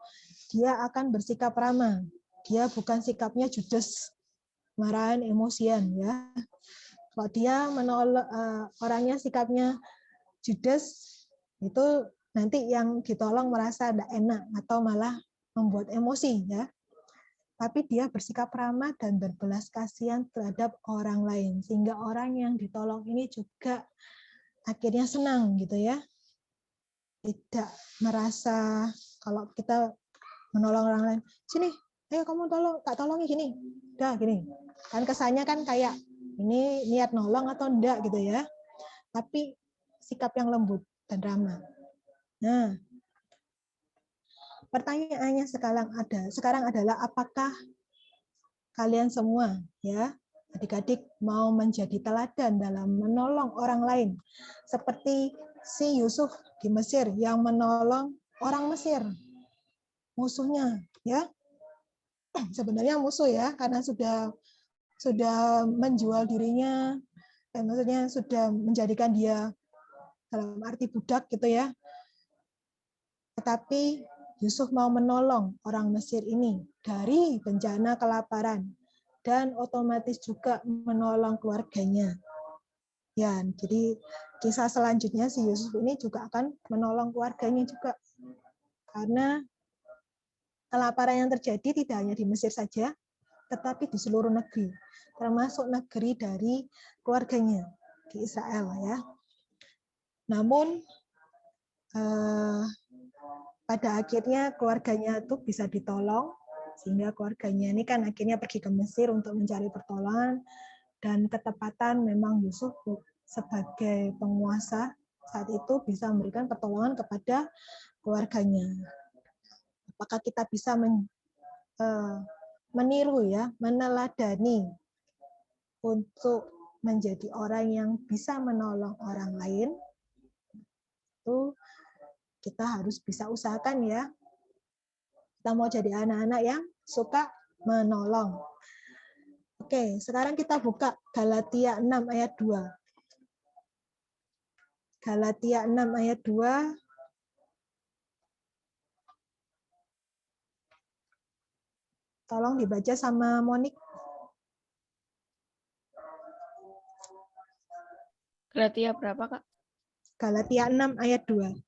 dia akan bersikap ramah. Dia bukan sikapnya judes, marahan, emosian, ya. Kalau dia menolong orangnya sikapnya judes, itu nanti yang ditolong merasa tidak enak atau malah membuat emosi, ya. Tapi dia bersikap ramah dan berbelas kasihan terhadap orang lain, sehingga orang yang ditolong ini juga akhirnya senang, gitu ya. Tidak merasa kalau kita menolong orang lain, sini, ayo kamu tak tolongi gini, udah gini. Kan kesannya kan kayak ini niat nolong atau enggak gitu ya. Tapi sikap yang lembut dan ramah. Nah, pertanyaannya sekarang adalah apakah kalian semua, ya, adik-adik mau menjadi teladan dalam menolong orang lain seperti si Yusuf di Mesir yang menolong orang Mesir, musuhnya, ya. Sebenarnya musuh, ya, karena sudah menjual dirinya, maksudnya sudah menjadikan dia dalam arti budak, gitu ya. Tetapi Yusuf mau menolong orang Mesir ini dari bencana kelaparan dan otomatis juga menolong keluarganya. Ya, jadi kisah selanjutnya si Yusuf ini juga akan menolong keluarganya juga. Karena kelaparan yang terjadi tidak hanya di Mesir saja, tetapi di seluruh negeri, termasuk negeri dari keluarganya di Israel, ya. Namun pada akhirnya keluarganya itu bisa ditolong, sehingga keluarganya ini kan akhirnya pergi ke Mesir untuk mencari pertolongan, dan ketepatan memang Yusuf sebagai penguasa saat itu bisa memberikan pertolongan kepada keluarganya. Apakah kita bisa meniru, ya, meneladani untuk menjadi orang yang bisa menolong orang lain? Itu kita harus bisa usahakan, ya. Kita mau jadi anak-anak yang suka menolong. Oke, sekarang kita buka Galatia 6 ayat 2. Galatia 6 ayat 2. Tolong dibaca sama Monik. Galatia berapa, Kak? Galatia 6 ayat 2.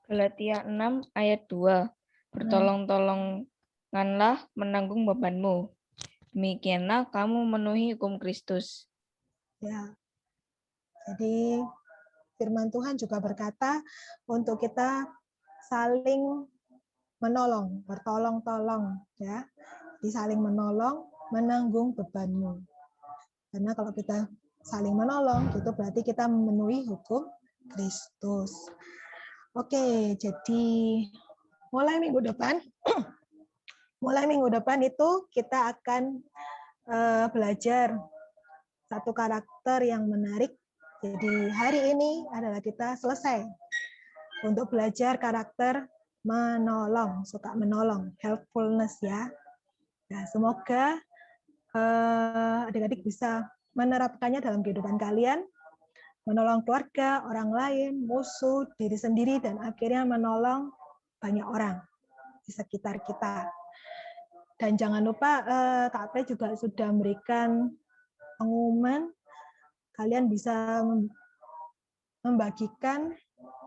Galatia 6 ayat 2. Bertolong-tolonganlah menanggung bebanmu. Demikianlah kamu memenuhi hukum Kristus. Ya. Jadi firman Tuhan juga berkata untuk kita saling menolong, bertolong-tolong, ya. Saling menolong, menanggung bebanmu. Karena kalau kita saling menolong, itu berarti kita memenuhi hukum Kristus. Oke, jadi mulai minggu depan itu kita akan belajar satu karakter yang menarik. Jadi hari ini adalah kita selesai untuk belajar karakter menolong, suka menolong, helpfulness, ya. Nah, semoga adik-adik bisa menerapkannya dalam kehidupan kalian, menolong keluarga, orang lain, musuh, diri sendiri, dan akhirnya menolong banyak orang di sekitar kita. Dan jangan lupa Kak Pre juga sudah memberikan pengumuman, kalian bisa membagikan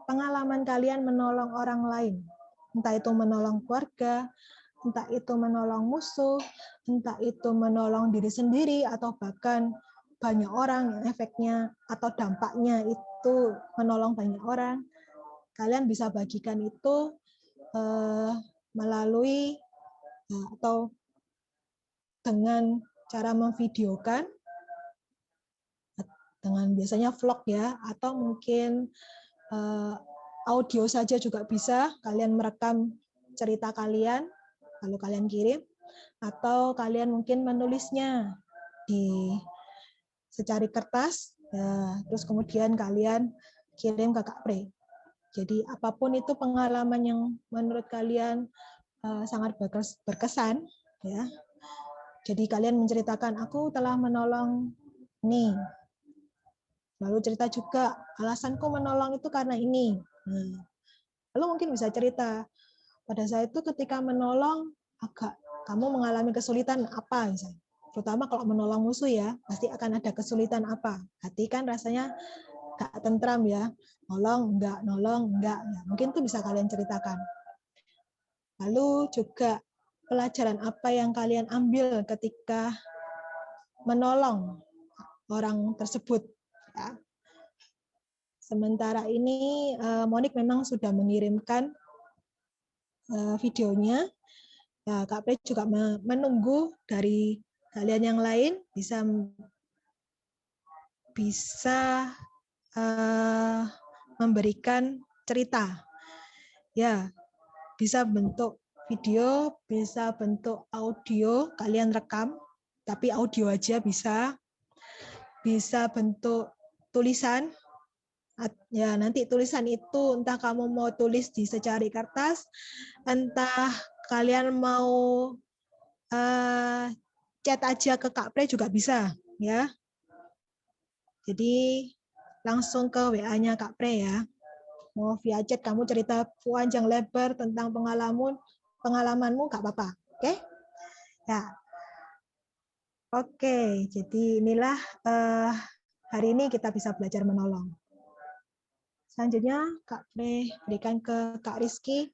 pengalaman kalian menolong orang lain. Entah itu menolong keluarga, entah itu menolong musuh, entah itu menolong diri sendiri, atau bahkan banyak orang yang efeknya atau dampaknya itu menolong banyak orang. Kalian bisa bagikan itu melalui atau dengan cara memvideokan, dengan biasanya vlog ya, atau mungkin audio saja juga bisa. Kalian merekam cerita kalian, lalu kalian kirim, atau kalian mungkin menulisnya di secari kertas, ya, terus kemudian kalian kirim ke Kak Pre. Jadi apapun itu pengalaman yang menurut kalian sangat berkesan, ya. Jadi kalian menceritakan, aku telah menolong nih. Lalu cerita juga, alasanku menolong itu karena ini. Lalu mungkin bisa cerita, pada saat itu ketika menolong, kamu mengalami kesulitan apa misalnya. Terutama kalau menolong musuh ya, pasti akan ada kesulitan apa. Hati kan rasanya gak tentram ya, nolong enggak. Ya, mungkin itu bisa kalian ceritakan. Lalu juga pelajaran apa yang kalian ambil ketika menolong orang tersebut. Ya. Sementara ini Monik memang sudah mengirimkan videonya. Ya, Kak Pre juga menunggu dari kalian yang lain bisa memberikan cerita. Ya, bisa bentuk video, bisa bentuk audio, kalian rekam, tapi audio aja bisa. Bisa bentuk tulisan. Ya, nanti tulisan itu entah kamu mau tulis di secari kertas, entah kalian mau chat aja ke Kak Pre juga bisa, ya. Jadi langsung ke WA-nya Kak Pre ya. Mau via chat kamu cerita panjang lebar tentang pengalamanmu nggak apa-apa, oke? Ya. Oke, jadi inilah hari ini kita bisa belajar menolong. Selanjutnya Kak Pre berikan ke Kak Rizky.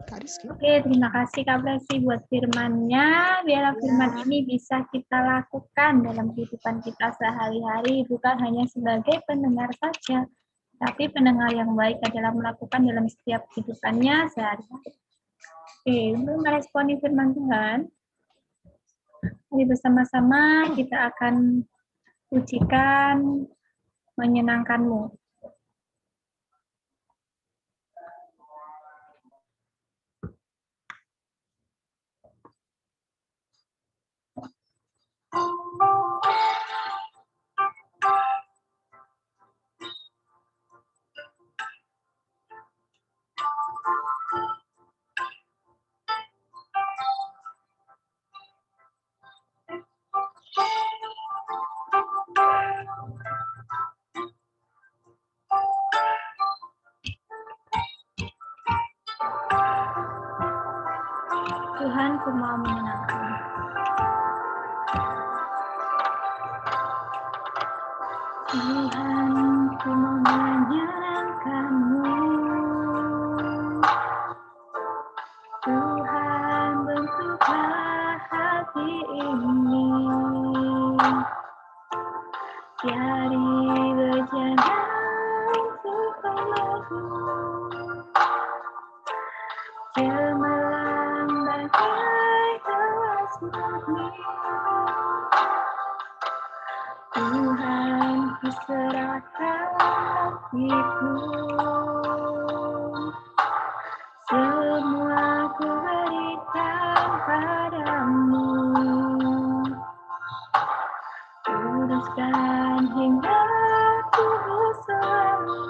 Kak Rizky. Oke, terima kasih Kak Blasi buat firman-nya. Biarlah firman ini bisa kita lakukan dalam kehidupan kita sehari-hari, bukan hanya sebagai pendengar saja, tapi pendengar yang baik adalah melakukan dalam setiap kehidupannya sehari-hari. Oke, untuk meresponi firman Tuhan, mari bersama-sama kita akan pujikan menyenangkanmu. Tuhan, ku mau menyenangkan. Tuhan, ku mau menyenangkan-Mu. Tuhan, bentuklah hati ini. Dari berjalan kepadamu. Cemerlang bagai kelas murni. Tuhan, ku serahkan hatiku. Semua ku berikan padamu. Kuduskan hingga kudus selalu.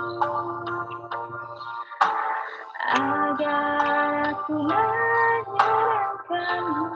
Agar aku menyenangkan-Mu.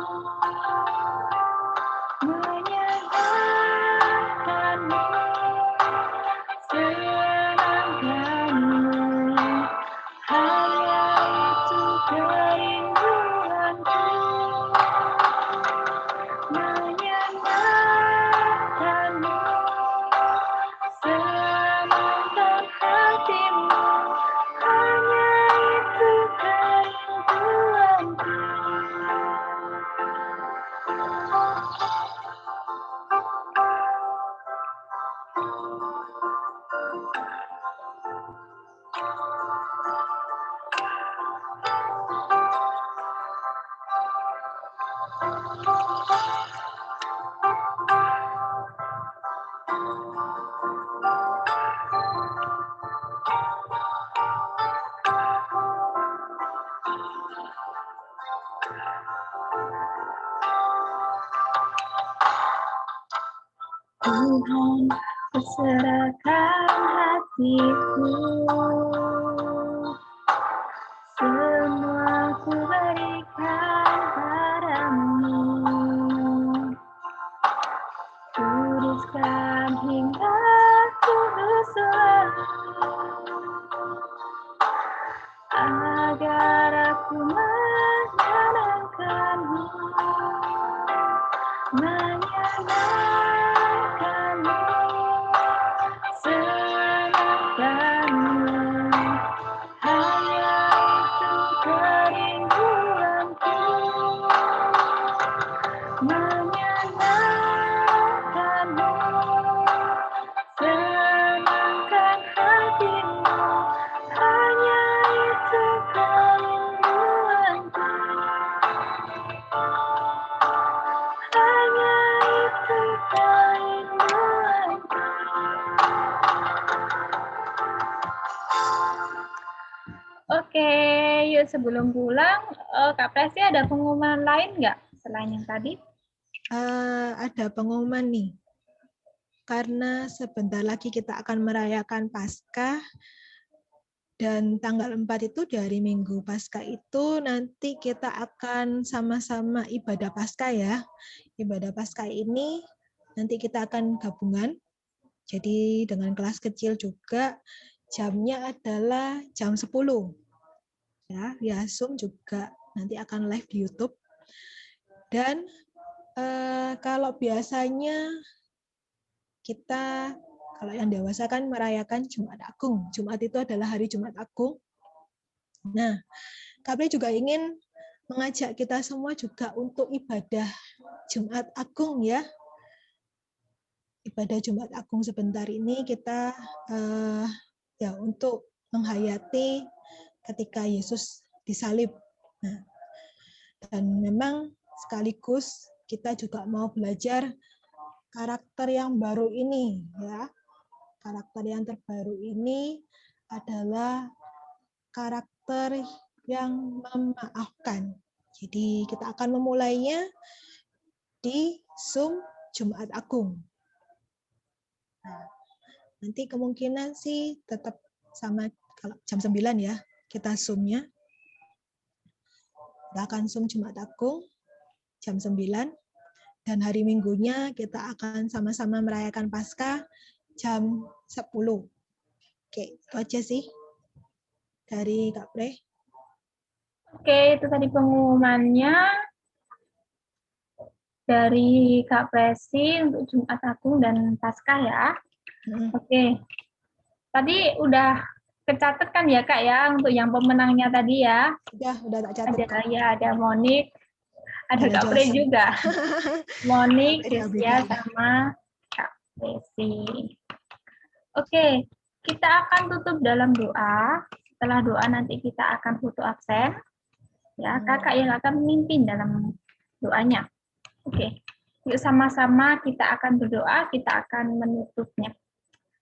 Tuhan, kuserahkan hatiku, semua ku berikan padamu. Kuduskan hingga kudus agar aku menyenangkanmu, menyenangkanmu, senangkanmu. Hanya itu kerinduanku, menyenangkanmu, senangkan hatimu. Hanya itu kerinduanku, hanya itu kerinduanku. Oke, yuk sebelum pulang, Kak Presi ada pengumuman lain nggak selain yang tadi? Ada pengumuman nih. Karena sebentar lagi kita akan merayakan Paskah, dan tanggal 4 itu dari Minggu Paskah itu nanti kita akan sama-sama ibadah Paskah ya. Ibadah Paskah ini nanti kita akan gabungan. Jadi dengan kelas kecil juga, jamnya adalah jam 10. Ya, via Zoom juga nanti akan live di YouTube. Dan kalau biasanya kita, kalau yang dewasa kan merayakan Jumat Agung. Jumat itu adalah hari Jumat Agung. Nah, kami juga ingin mengajak kita semua juga untuk ibadah Jumat Agung ya. Ibadah Jumat Agung sebentar ini kita ya untuk menghayati ketika Yesus disalib. Nah, dan memang sekaligus kita juga mau belajar karakter yang baru ini ya. Karakter yang terbaru ini adalah karakter yang memaafkan. Jadi kita akan memulainya di Zoom Jumat Agung. Nah, nanti kemungkinan sih tetap sama kalau jam 9 ya, kita Zoom-nya. Kita akan Zoom Jumat Agung jam 9. Dan hari Minggunya kita akan sama-sama merayakan Paskah jam 10. Oke, itu aja sih dari Kak Pre. Oke, itu tadi pengumumannya dari Kak Presi untuk Jumat Agung dan Paskah ya. Oke, tadi udah kecatat kan ya Kak ya untuk yang pemenangnya tadi ya? Udah tak catat. Ada Monik, ada Kak Pre juga. Monik, Rizya, sama Kak Presi. Oke, kita akan tutup dalam doa. Setelah doa nanti kita akan foto absen. Ya, kakak yang akan memimpin dalam doanya. Oke, yuk sama-sama kita akan berdoa, kita akan menutupnya.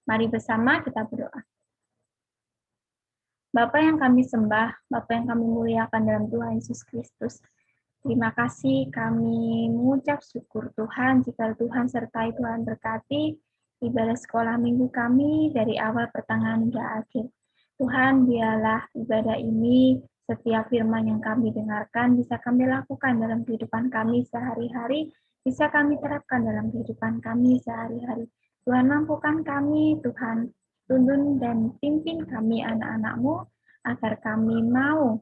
Mari bersama kita berdoa. Bapa yang kami sembah, Bapa yang kami muliakan dalam Tuhan Yesus Kristus. Terima kasih kami mengucap syukur Tuhan, jika Tuhan sertai Tuhan berkati ibadah sekolah minggu kami dari awal pertengahan hingga akhir. Tuhan, biarlah ibadah ini, setiap firman yang kami dengarkan bisa kami lakukan dalam kehidupan kami sehari-hari, bisa kami terapkan dalam kehidupan kami sehari-hari. Tuhan, mampukan kami, Tuhan, tuntun dan pimpin kami anak-anak-Mu, agar kami mau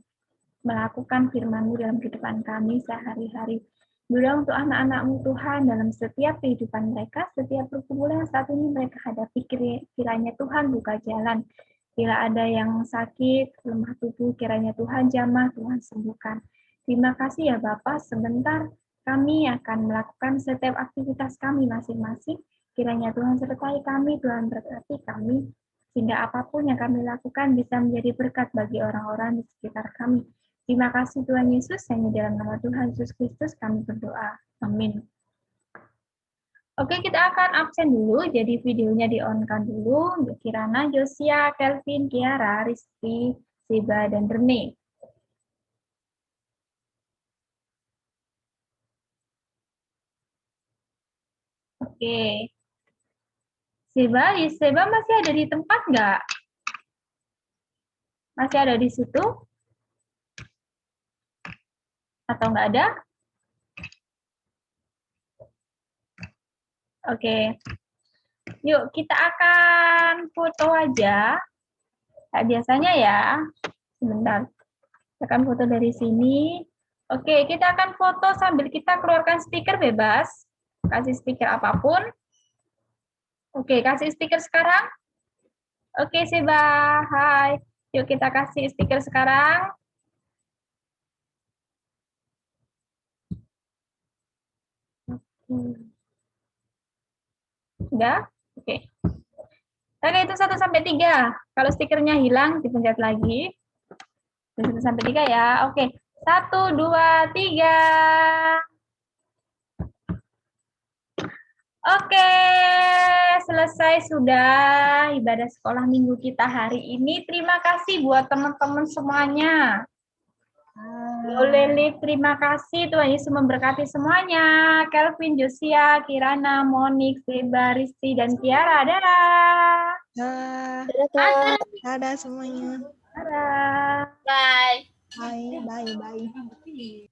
melakukan firman-Mu dalam kehidupan kami sehari-hari. Doa untuk anak-anak-Mu Tuhan dalam setiap kehidupan mereka, setiap pergumulan yang saat ini mereka hadapi, kiranya Tuhan buka jalan. Bila ada yang sakit, lemah tubuh, kiranya Tuhan jamah, Tuhan sembuhkan. Terima kasih ya Bapak, sebentar kami akan melakukan setiap aktivitas kami masing-masing. Kiranya Tuhan sertai kami, Tuhan berkati kami, sehingga apapun yang kami lakukan bisa menjadi berkat bagi orang-orang di sekitar kami. Terima kasih Tuhan Yesus, hanya dalam nama Tuhan Yesus Kristus kami berdoa. Amin. Oke, kita akan absen dulu, jadi videonya di-on-kan dulu untuk Kirana, Josia, Kelvin, Kiara, Rizky, Siba, dan Rene. Oke. Siba masih ada di tempat nggak? Masih ada di situ? Atau nggak ada? Oke. Yuk, kita akan foto aja. Kayak biasanya ya. Sebentar. Kita akan foto dari sini. Oke, kita akan foto sambil kita keluarkan stiker bebas. Kasih stiker apapun. Oke, kasih stiker sekarang. Oke, Siba. Hai. Yuk kita kasih stiker sekarang. Sudah? Oke. Oke, itu 1 sampai 3. Kalau stikernya hilang, dipencet lagi. 1 sampai 3 ya. Oke. 1, 2, 3. Oke, selesai sudah ibadah sekolah minggu kita hari ini. Terima kasih buat teman-teman semuanya. Lili, terima kasih. Tuhan Yesus memberkati semuanya. Kelvin, Josia, Kirana, Monik, Seba, Risti, dan Kiara. Dadah. Dadah semuanya. Dadah. Bye. Bye.